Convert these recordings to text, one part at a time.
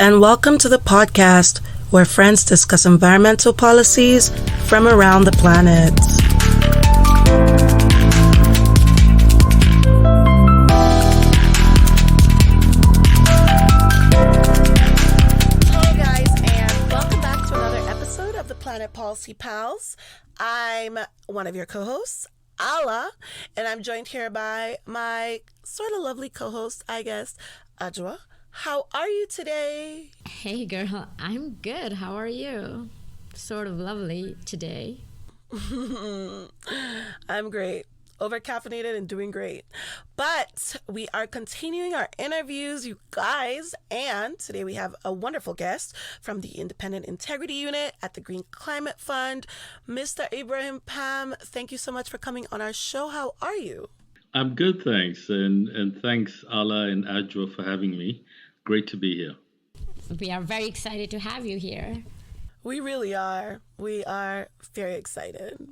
and welcome to the podcast where friends discuss environmental policies from around the planet. Hello guys, and welcome back to another episode of the Planet Policy Pals. I'm one of your co-hosts, Ala, and I'm joined here by my sort of lovely co-host, I guess, Adwa. How are you today? Hey girl, I'm good. How are you? Sort of lovely today. I'm great. Overcaffeinated and doing great. But we are continuing our interviews, you guys. And today we have a wonderful guest from the Independent Integrity Unit at the Green Climate Fund, Mr. Ibrahim Pam. Thank you so much for coming on our show. How are you? I'm good, thanks. And thanks, Ala and Adwa, for having me. Great to be here. We are very excited to have you here. We really are. We are very excited.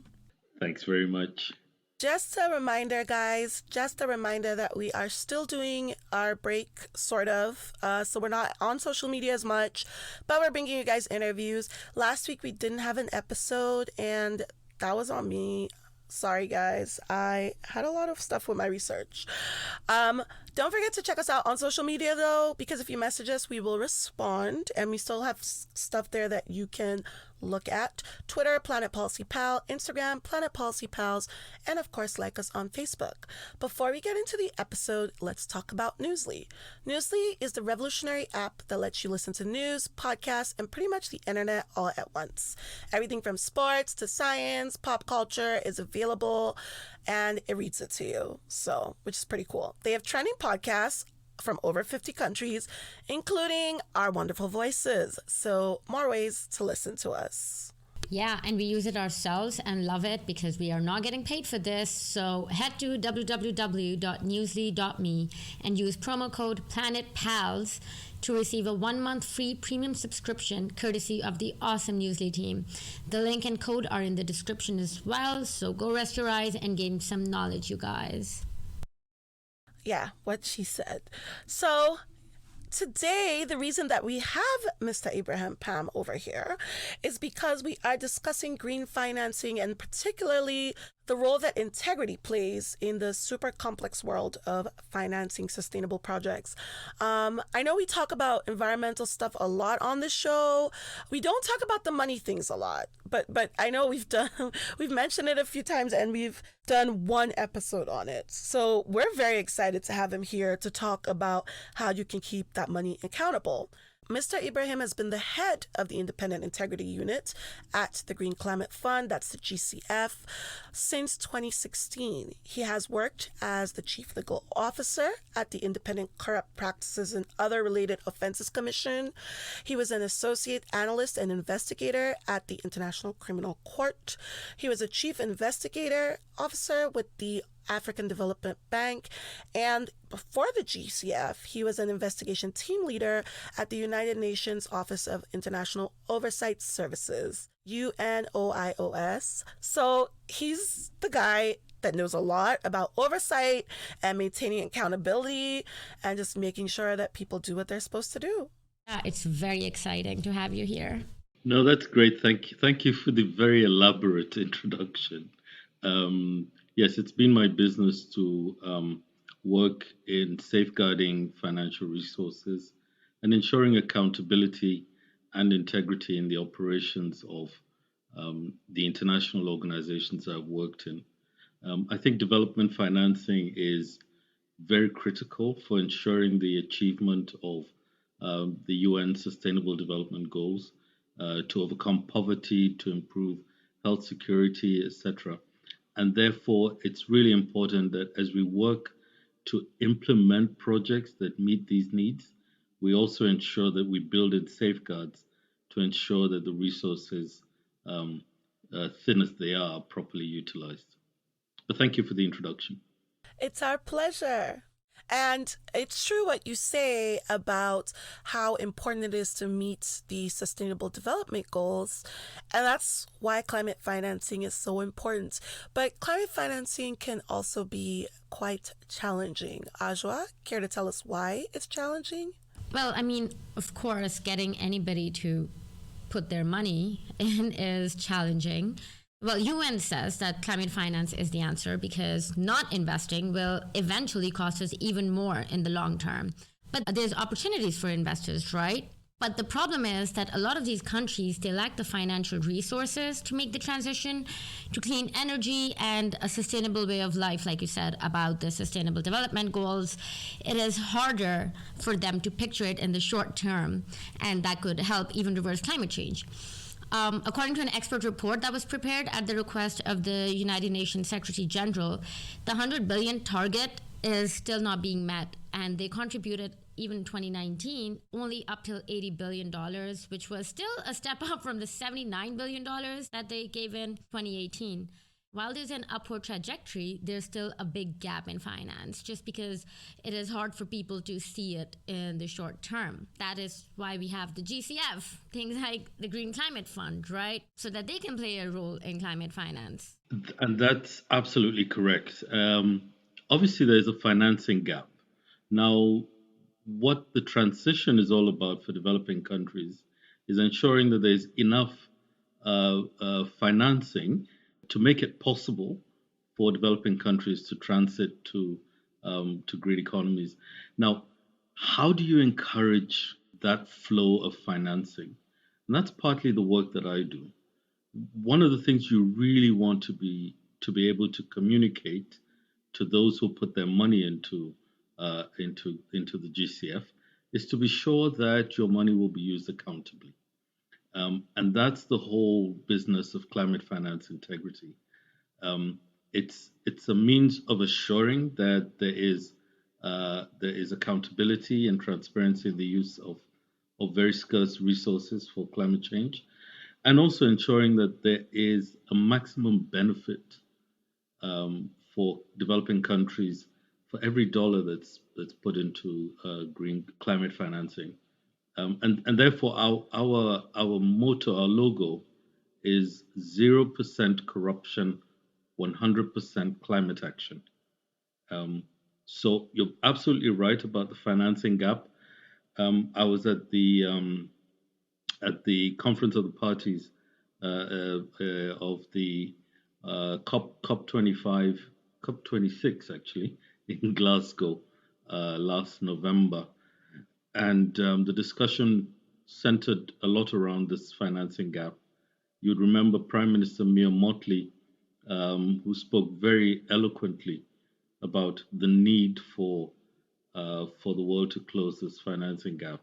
Thanks very much. Just a reminder, guys, that we are still doing our break, sort of. So we're not on social media as much, but we're bringing you guys interviews. Last week we didn't have an episode, and that was on me. Sorry, guys. I had a lot of stuff with my research. Don't forget to check us out on social media, though, because if you message us, we will respond. And we still have stuff there that you can look at. Twitter, Planet Policy Pal. Instagram, Planet Policy Pals. And, of course, like us on Facebook. Before we get into the episode, let's talk about Newsly. Newsly is the revolutionary app that lets you listen to news, podcasts, and pretty much the internet all at once. Everything from sports to science, pop culture is available, and it reads it to you, so which is pretty cool. They have trending podcasts from over 50 countries, including our wonderful voices, so more ways to listen to us. Yeah, and we use it ourselves and love it because we are not getting paid for this. So head to www.newsly.me and use promo code PlanetPals to receive a 1-month free premium subscription courtesy of the awesome Newsly team. The link and code are in the description as well, so go rest your eyes and gain some knowledge, you guys. Yeah, what she said. So today, the reason that we have Mr. Ibrahim Pam over here is because we are discussing green financing and particularly the role that integrity plays in the super complex world of financing sustainable projects. I know we talk about environmental stuff a lot on the show. We don't talk about the money things a lot, but I know we've mentioned it a few times and we've done one episode on it. So we're very excited to have him here to talk about how you can keep that money accountable. Mr. Ibrahim has been the head of the Independent Integrity Unit at the Green Climate Fund, that's the GCF, since 2016. He has worked as the Chief Legal Officer at the Independent Corrupt Practices and Other Related Offenses Commission. He was an Associate Analyst and Investigator at the International Criminal Court. He was a Chief Investigator Officer with the African Development Bank, and before the GCF, he was an investigation team leader at the United Nations Office of International Oversight Services, UNOIOS. So he's the guy that knows a lot about oversight and maintaining accountability and just making sure that people do what they're supposed to do. Yeah, it's very exciting to have you here. No, that's great. Thank you for the very elaborate introduction. Yes, it's been my business to work in safeguarding financial resources and ensuring accountability and integrity in the operations of the international organizations I've worked in. I think development financing is very critical for ensuring the achievement of the UN Sustainable Development Goals, to overcome poverty, to improve health security, etc. And therefore, it's really important that as we work to implement projects that meet these needs, we also ensure that we build in safeguards to ensure that the resources, thin as they are properly utilized. But thank you for the introduction. It's our pleasure. And it's true what you say about how important it is to meet the Sustainable Development Goals. And that's why climate financing is so important. But climate financing can also be quite challenging. Ajwa, care to tell us why it's challenging? Well, I mean, of course, getting anybody to put their money in is challenging. Well, UN says that climate finance is the answer because not investing will eventually cost us even more in the long term. But there's opportunities for investors, right? But the problem is that a lot of these countries, they lack the financial resources to make the transition to clean energy and a sustainable way of life, like you said about the sustainable development goals. It is harder for them to picture it in the short term, and that could help even reverse climate change. According to an expert report that was prepared at the request of the United Nations Secretary General, the 100 billion target is still not being met, and they contributed even in 2019 only up till $80 billion, which was still a step up from the $79 billion that they gave in 2018. While there's an upward trajectory, there's still a big gap in finance just because it is hard for people to see it in the short term. That is why we have the GCF, things like the Green Climate Fund, right? So that they can play a role in climate finance. And that's absolutely correct. Obviously, there's a financing gap. Now, what the transition is all about for developing countries is ensuring that there's enough financing to make it possible for developing countries to transit to green economies. Now, how do you encourage that flow of financing? And that's partly the work that I do. One of the things you really want to be able to communicate to those who put their money into the GCF is to be sure that your money will be used accountably. And that's the whole business of climate finance integrity. It's a means of assuring that there is accountability and transparency in the use of very scarce resources for climate change, and also ensuring that there is a maximum benefit for developing countries for every dollar that's put into green climate financing. And therefore our motto, our logo is 0% corruption, 100% climate action. So you're absolutely right about the financing gap. I was at the conference of the parties of the COP25, COP26 actually, in Glasgow last November. And the discussion centered a lot around this financing gap. You'd remember Prime Minister Mia Mottley, who spoke very eloquently about the need for the world to close this financing gap.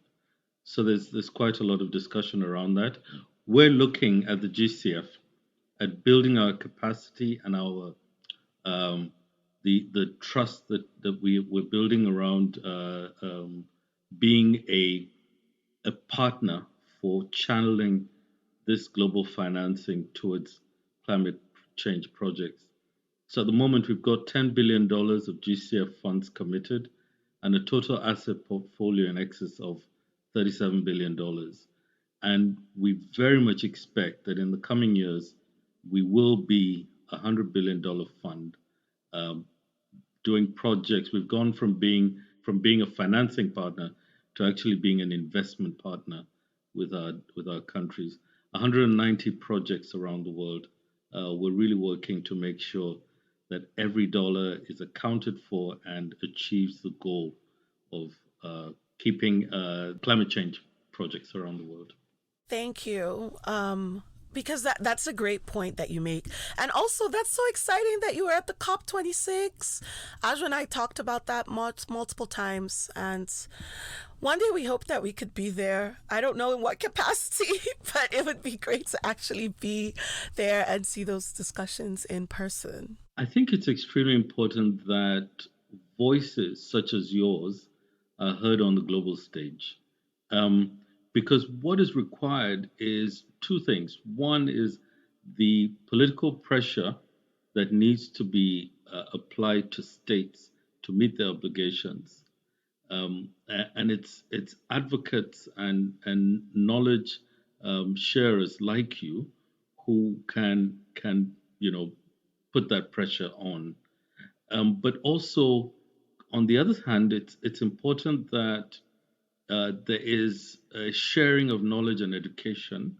So there's quite a lot of discussion around that. We're looking at the GCF at building our capacity and our the trust that we're building around being a partner for channeling this global financing towards climate change projects. So at the moment, we've got $10 billion of GCF funds committed and a total asset portfolio in excess of $37 billion. And we very much expect that in the coming years, we will be a $100 billion fund doing projects. We've gone from being a financing partner to actually being an investment partner with our countries. 190 projects around the world. We're really working to make sure that every dollar is accounted for and achieves the goal of keeping climate change projects around the world. Thank you. Because that's a great point that you make. And also, that's so exciting that you were at the COP26. Ajwa and I talked about that multiple times. And one day we hope that we could be there. I don't know in what capacity, but it would be great to actually be there and see those discussions in person. I think it's extremely important that voices such as yours are heard on the global stage. Because what is required is two things. One is the political pressure that needs to be applied to states to meet their obligations. And it's advocates and knowledge sharers like you who can put that pressure on. But also, on the other hand, it's important that there is a sharing of knowledge and education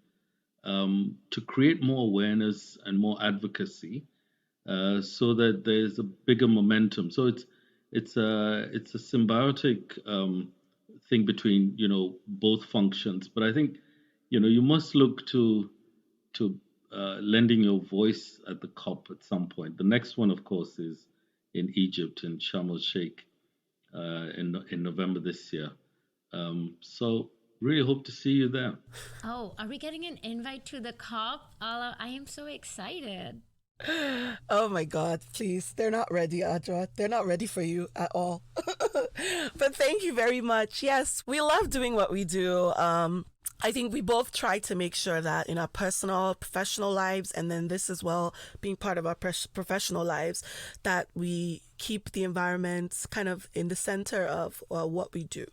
to create more awareness and more advocacy, so that there's a bigger momentum. So it's a symbiotic thing between both functions. But I think you must look to lending your voice at the COP at some point. The next one, of course, is in Egypt in Sharm el Sheikh in November this year. So really hope to see you there. Oh, are we getting an invite to the COP? I am so excited. Oh my God, please. They're not ready, Adra. They're not ready for you at all. But thank you very much. Yes, we love doing what we do. I think we both try to make sure that in our personal, professional lives, and then this as well, being part of our professional lives, that we keep the environment kind of in the center of what we do.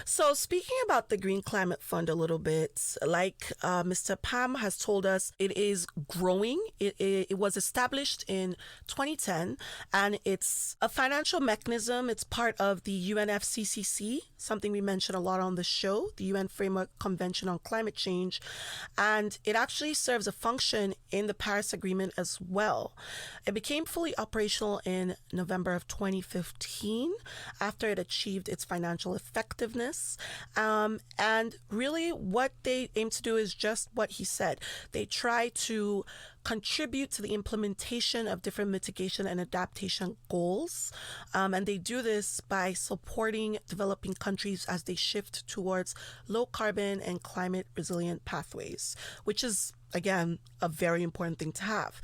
So, speaking about the Green Climate Fund a little bit, like Mr. Pam has told us, it is growing. It was established in 2010, and it's a financial mechanism. It's part of the UNFCCC, something we mention a lot on the show, the UN Framework Convention on Climate Change. And it actually serves a function in the Paris Agreement as well. It became fully operational in November of 2015 after it achieved its financial effectiveness. And really, what they aim to do is just what he said. They try to contribute to the implementation of different mitigation and adaptation goals. And they do this by supporting developing countries as they shift towards low carbon and climate resilient pathways, which is again, a very important thing to have.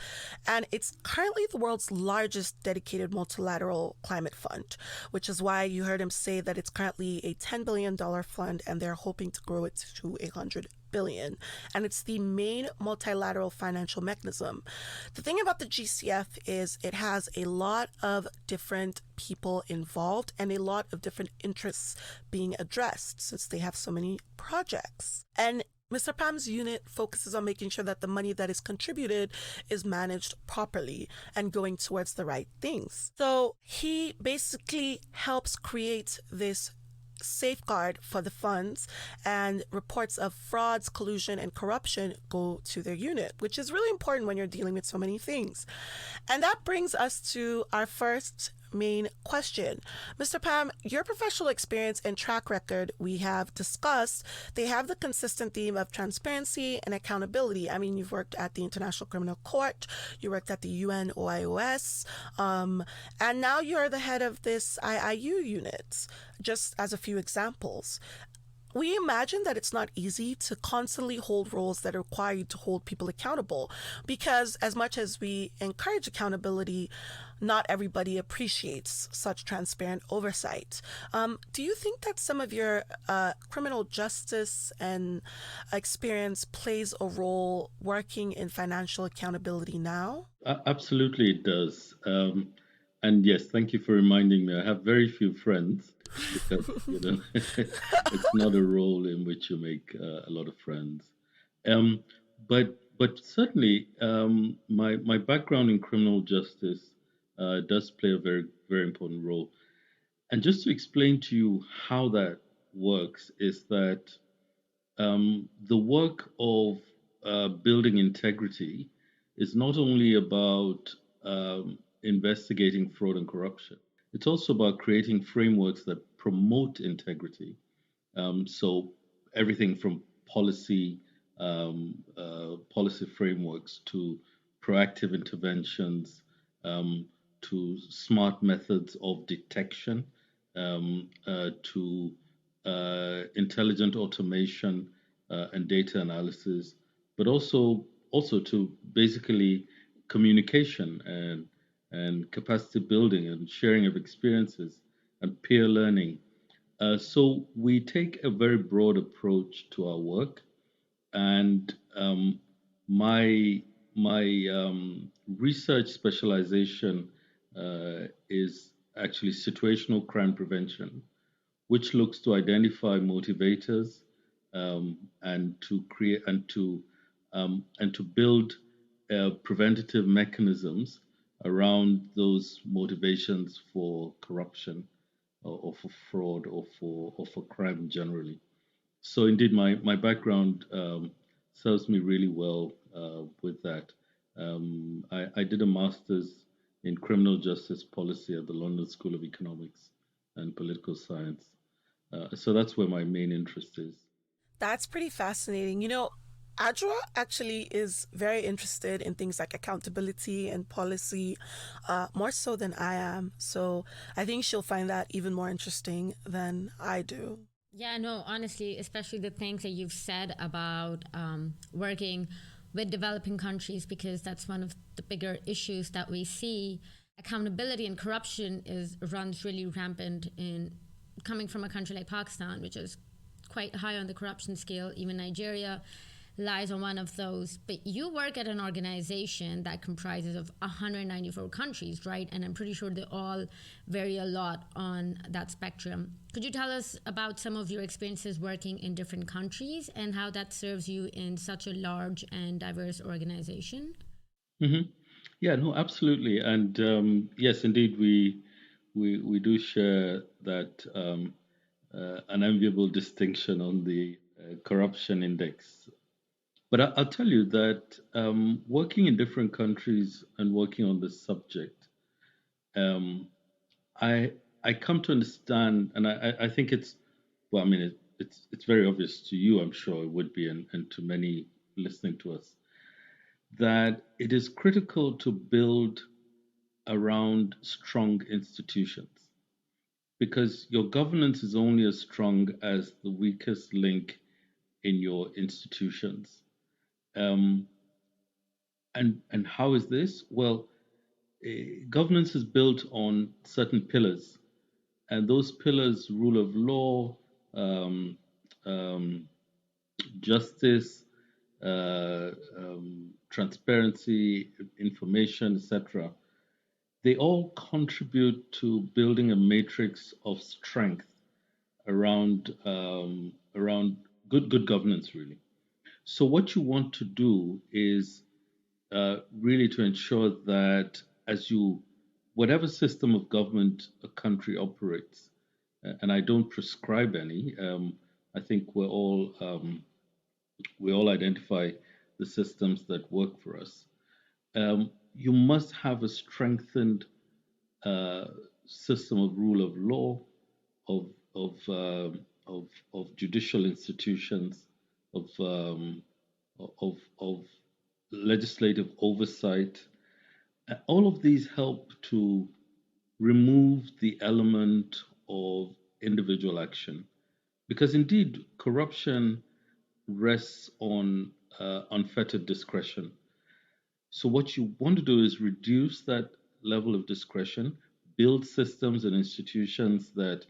And it's currently the world's largest dedicated multilateral climate fund, which is why you heard him say that it's currently a $10 billion fund and they're hoping to grow it to $100 billion. And it's the main multilateral financial mechanism. The thing about the GCF is it has a lot of different people involved and a lot of different interests being addressed since they have so many projects. And Mr. Pam's unit focuses on making sure that the money that is contributed is managed properly and going towards the right things. So he basically helps create this safeguard for the funds, and reports of frauds, collusion, and corruption go to their unit, which is really important when you're dealing with so many things. And that brings us to our first main question. Mr. Pam, your professional experience and track record we have discussed, they have the consistent theme of transparency and accountability. I mean, you've worked at the International Criminal Court, you worked at the UN OIOS, and now you're the head of this IIU unit, just as a few examples. We imagine that it's not easy to constantly hold roles that require you to hold people accountable, because as much as we encourage accountability, not everybody appreciates such transparent oversight. Do you think that some of your criminal justice and experience plays a role working in financial accountability now? Absolutely, it does. And yes, thank you for reminding me. I have very few friends because it's not a role in which you make a lot of friends. Um, but certainly, my background in criminal justice does play a very important role. And just to explain to you how that works is that the work of building integrity is not only about investigating fraud and corruption, it's also about creating frameworks that promote integrity. So everything from policy frameworks to proactive interventions, to smart methods of detection, to intelligent automation and data analysis, but also to basically communication and capacity building and sharing of experiences and peer learning. So we take a very broad approach to our work, and my research specialization is actually situational crime prevention, which looks to identify motivators, and to create and to build preventative mechanisms around those motivations for corruption or for fraud or for crime generally. So indeed, my background serves me really well with that. I did a master's in criminal justice policy at the London School of Economics and Political Science. So that's where my main interest is. That's pretty fascinating. Adra actually is very interested in things like accountability and policy, more so than I am. So I think she'll find that even more interesting than I do. Yeah, no, honestly, especially the things that you've said about working with developing countries, because that's one of the bigger issues that we see. Accountability and corruption runs really rampant in coming from a country like Pakistan, which is quite high on the corruption scale. Even Nigeria lies on one of those. But you work at an organization that comprises of 194 countries, right? And I'm pretty sure they all vary a lot on that spectrum. Could you tell us about some of your experiences working in different countries and how that serves you in such a large and diverse organization? Hmm. Yeah, no, absolutely. And yes, indeed, we do share that unenviable distinction on the corruption index. But I'll tell you that working in different countries and working on this subject, um, I I come to understand, and I think it's well, I mean, it's very obvious to you, I'm sure it would be, and to many listening to us, that it is critical to build around strong institutions because your governance is only as strong as the weakest link in your institutions. Um, and how is this? Well, governance is built on certain pillars, and those pillars: rule of law, um, um, justice, transparency, information, etc. They all contribute to building a matrix of strength around good governance, really. So what you want to do is really to ensure that as you, whatever system of government a country operates, and I don't prescribe any, I think we all identify the systems that work for us. You must have a strengthened uh, system of rule of law, of of of judicial institutions, of legislative oversight. All of these help to remove the element of individual action, because indeed corruption rests on unfettered discretion. So what you want to do is reduce that level of discretion, build systems and institutions that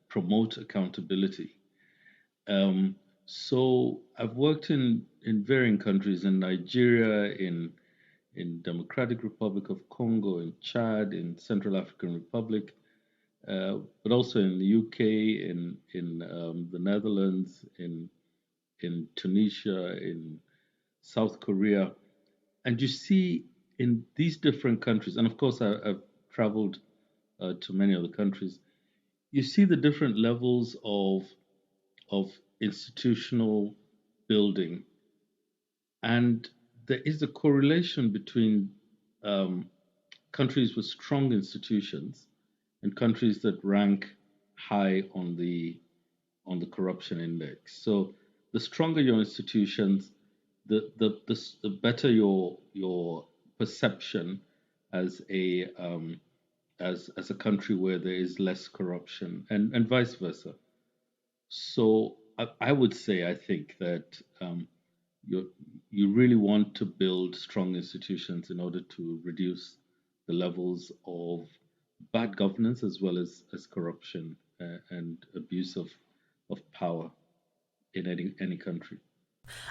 promote accountability. Um, so I've worked in varying countries in Nigeria, in Democratic Republic of Congo, in Chad, in Central African Republic, but also in the UK, in the Netherlands, in Tunisia, in South Korea, and you see in these different countries, and of course I've traveled to many other countries. You see the different levels of institutional building, and there is a correlation between um, countries with strong institutions and countries that rank high on the corruption index. So the stronger your institutions, the better your perception as as a country where there is less corruption, and vice versa. So I would say I think that you you really want to build strong institutions in order to reduce the levels of bad governance as well as corruption and abuse of power in any country.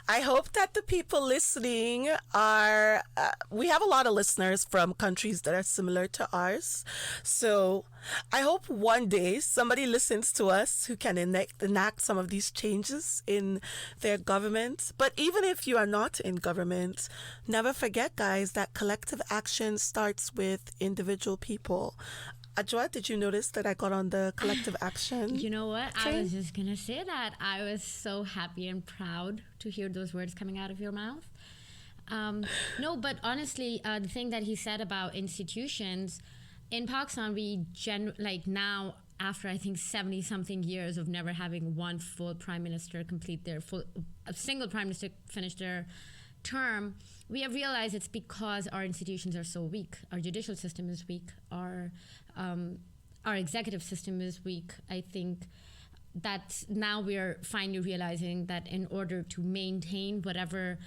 I hope that the people listening are, we have a lot of listeners from countries that are similar to ours. So I hope one day somebody listens to us who can enact some of these changes in their government. But even if you are not in government, never forget, guys, that collective action starts with individual people. Ajwa, did you notice that I got on the collective action? You know what? I train? was just going to say that. I was so happy and proud to hear those words coming out of your mouth. No, but honestly, the thing that he said about institutions in Pakistan, now after I think 70 something years of never having one full prime minister complete a single prime minister finish their term, we have realized it's because our institutions are so weak. Our judicial system is weak. Our executive system is weak. I think that now we're finally realizing that in order to maintain whatever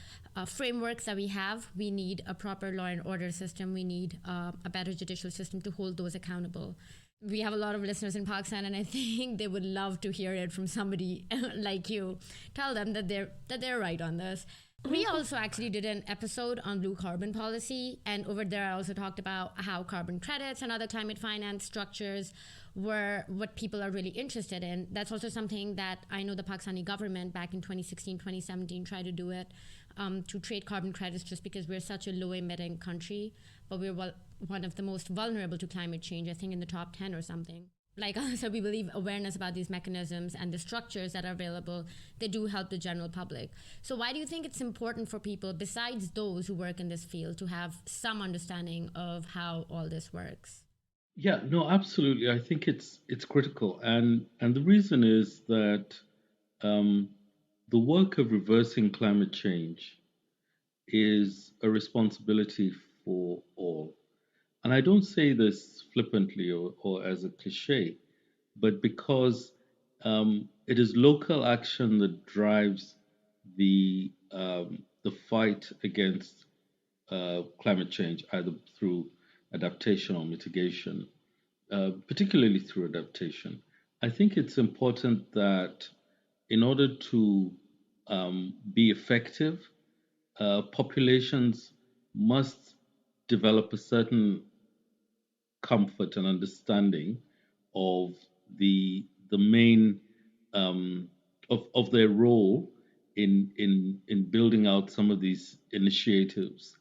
frameworks that we have, we need a proper law and order system. We need a better judicial system to hold those accountable. We have a lot of listeners in Pakistan, and I think they would love to hear it from somebody like you. Tell them that they're right on this. We also actually did an episode on blue carbon policy, and over there I also talked about how carbon credits and other climate finance structures were what people are really interested in. That's also something that I know the Pakistani government back in 2016, 2017 tried to do it, to trade carbon credits, just because we're such a low emitting country, but we're one of the most vulnerable to climate change, I think in the top 10 or something. Like I said, we believe awareness about these mechanisms and the structures that are available, they do help the general public. So why do you think it's important for people, besides those who work in this field, to have some understanding of how all this works? Yeah, no, absolutely. I think it's critical, and the reason is that um, the work of reversing climate change is a responsibility for all. And I don't say this flippantly or as a cliche, but because it is local action that drives the fight against climate change, either through adaptation or mitigation, particularly through adaptation. I think it's important that in order to be effective, populations must develop a certain comfort and understanding of the main of their role in building out some of these initiatives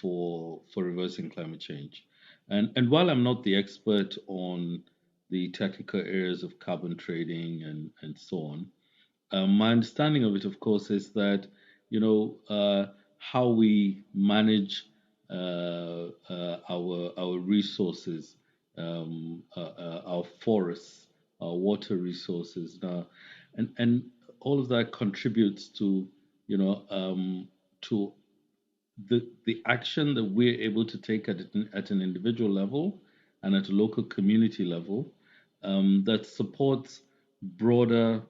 for reversing climate change. And while I'm not the expert on the technical areas of carbon trading and so on, my understanding of it, of course, is that how we manage our resources, our forests, our water resources, and all of that contributes to to the action that we're able to take at an individual level and at a local community level that supports broader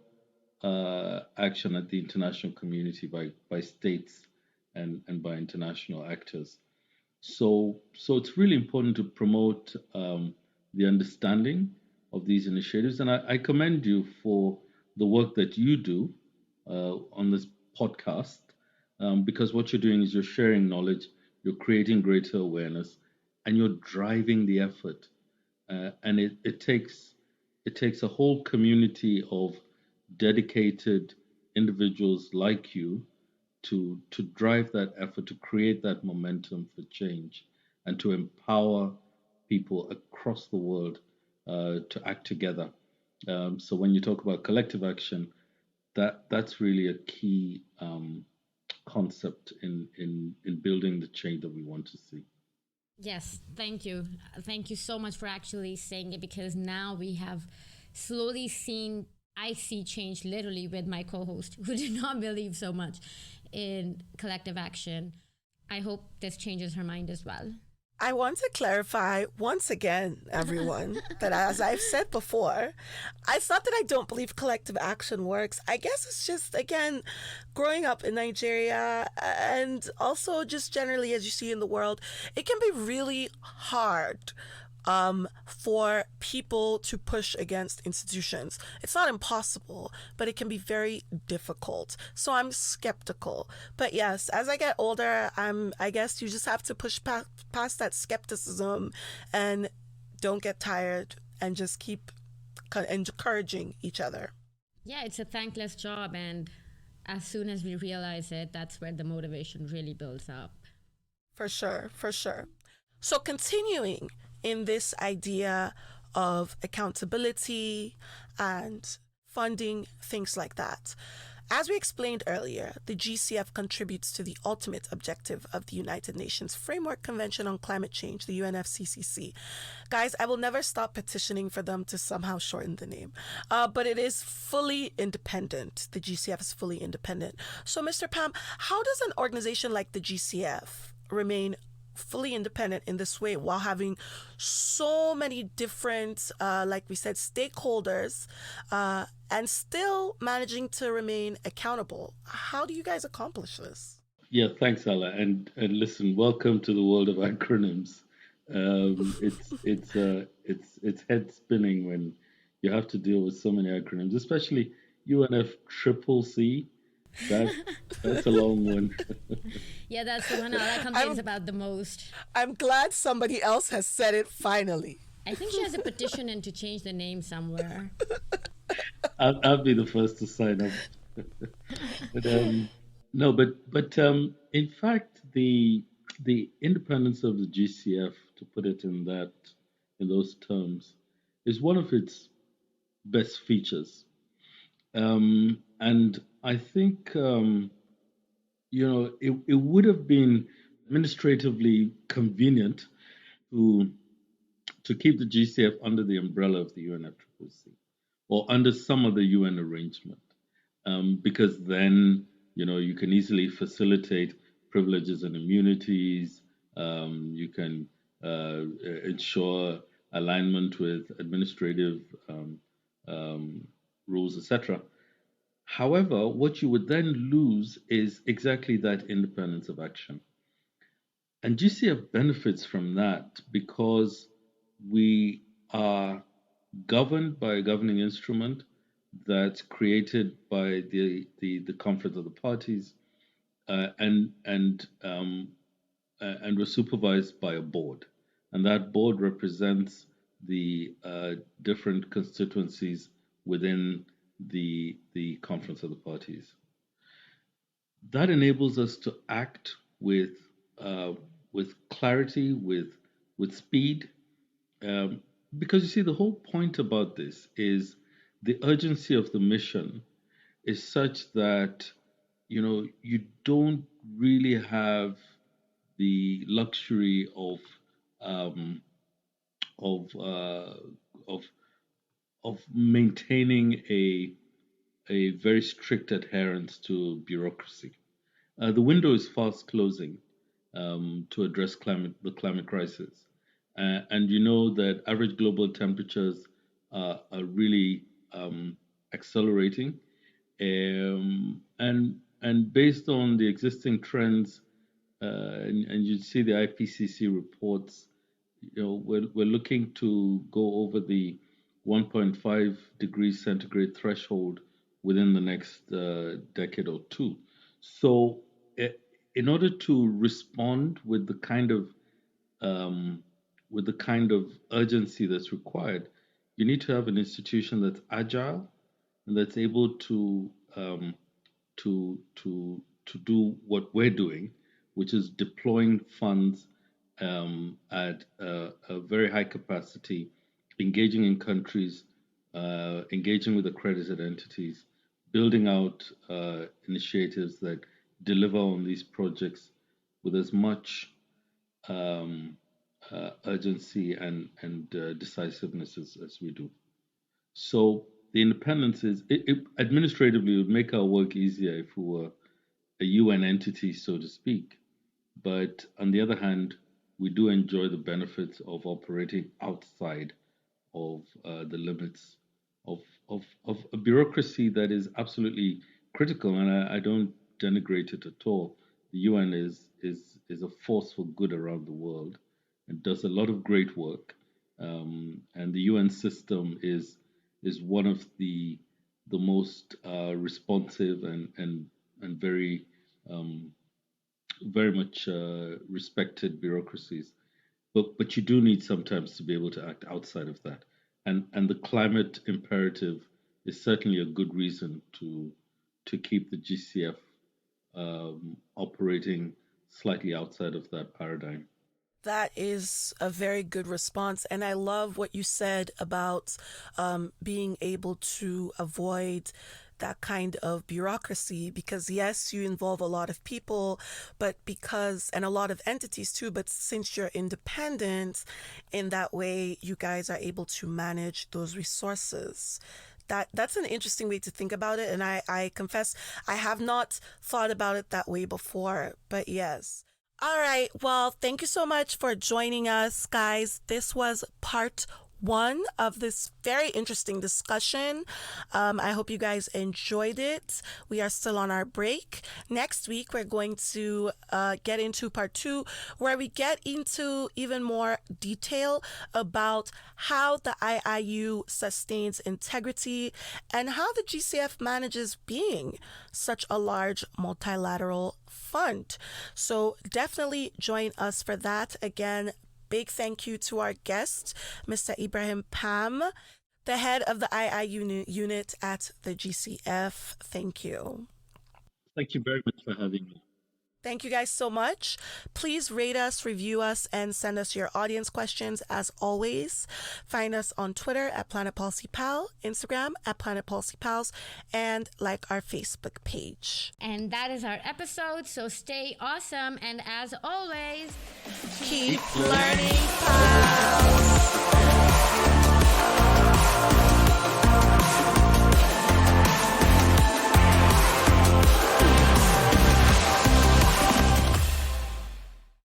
action at the international community by states and by international actors. So it's really important to promote the understanding of these initiatives, and I commend you for the work that you do on this podcast, because what you're doing is you're sharing knowledge, you're creating greater awareness, and you're driving the effort. And it takes a whole community of dedicated individuals like you to drive that effort, to create that momentum for change, and to empower people across the world to act together. So when you talk about collective action, that's really a key concept in building the change that we want to see. Yes, thank you. Thank you so much for actually saying it, because now we have slowly seen, I see change literally with my co-host who did not believe so much in collective action. I hope this changes her mind as well. I want to clarify once again, everyone, that as I've said before, it's not that I don't believe collective action works. I guess it's just, again, growing up in Nigeria and also just generally as you see in the world, it can be really hard for people to push against institutions. It's not impossible, but it can be very difficult. So I'm skeptical. But yes, as I get older, I guess you just have to push past that skepticism and don't get tired and just keep encouraging each other. Yeah, it's a thankless job, and as soon as we realize it, that's where the motivation really builds up. For sure, for sure. So continuing in this idea of accountability and funding, things like that. As we explained earlier, the GCF contributes to the ultimate objective of the United Nations Framework Convention on Climate Change, the UNFCCC. Guys, I will never stop petitioning for them to somehow shorten the name. But it is fully independent. The GCF is fully independent. So, Mr. Pam, how does an organization like the GCF remain fully independent in this way while having so many different, like we said, stakeholders, and still managing to remain accountable? How do you guys accomplish this? Yeah, thanks, Ala. And listen, welcome to the world of acronyms. It's head spinning when you have to deal with so many acronyms, especially UNF triple C. That that's a long one. Yeah, that's the one Ala complains about the most. I'm glad somebody else has said it finally. I think she has a petition in to change the name somewhere. I'll be the first to sign up. But no, but in fact, the independence of the GCF, to put it in those terms, is one of its best features. And I think it would have been administratively convenient to to keep the GCF under the umbrella of the UNFCCC or under some other UN arrangement, because then you can easily facilitate privileges and immunities. You can ensure alignment with administrative rules, etc. However, what you would then lose is exactly that independence of action. And GCF benefits from that because we are governed by a governing instrument that's created by the Conference of the Parties, and we're supervised by a board, and that board represents the different constituencies within the Conference of the Parties. That enables us to act with clarity, with speed, because you see, the whole point about this is the urgency of the mission is such that you don't really have the luxury um, of uh, of of maintaining a very strict adherence to bureaucracy. The window is fast closing to address the climate crisis, and you know that average global temperatures are really accelerating, and based on the existing trends, and you see the IPCC reports, we're looking to go over the 1.5 degrees centigrade threshold within the next decade or two. So, in order to respond um, with the kind of urgency that's required, you need to have an institution that's agile and that's able to do what we're doing, which is deploying funds at a very high capacity, engaging in countries, engaging with accredited entities, building out initiatives that deliver on these projects with as much urgency and decisiveness as we do. So the independence administratively it would make our work easier if we were a UN entity, so to speak. But on the other hand, we do enjoy the benefits of operating outside of the limits of a bureaucracy that is absolutely critical, and I don't denigrate it at all. The UN is a force for good around the world and does a lot of great work. And the UN system is one of the most responsive and um, very much respected bureaucracies. But you do need sometimes to be able to act outside of that, and the climate imperative is certainly a good reason to keep the GCF operating slightly outside of that paradigm. That is a very good response. And I love what you said about being able to avoid that kind of bureaucracy because, yes, you involve a lot of people, but and a lot of entities too, but since you're independent, in that way, you guys are able to manage those resources. That's an interesting way to think about it. And I confess, I have not thought about it that way before, but yes. All right. Well, thank you so much for joining us, guys. This was part one of this very interesting discussion. I hope you guys enjoyed it. We are still on our break. Next week, we're going to get into part two, where we get into even more detail about how the IIU sustains integrity and how the GCF manages being such a large multilateral fund. So definitely join us for that. Again, big thank you to our guest, Mr. Ibrahim Pam, the head of the IIU unit at the GCF. Thank you. Thank you very much for having me. Thank you guys so much. Please rate us, review us, and send us your audience questions as always. Find us on Twitter at Planet Policy Pal, Instagram at Planet Policy Pals, and like our Facebook page. And that is our episode, so stay awesome. And as always, keep learning, pals.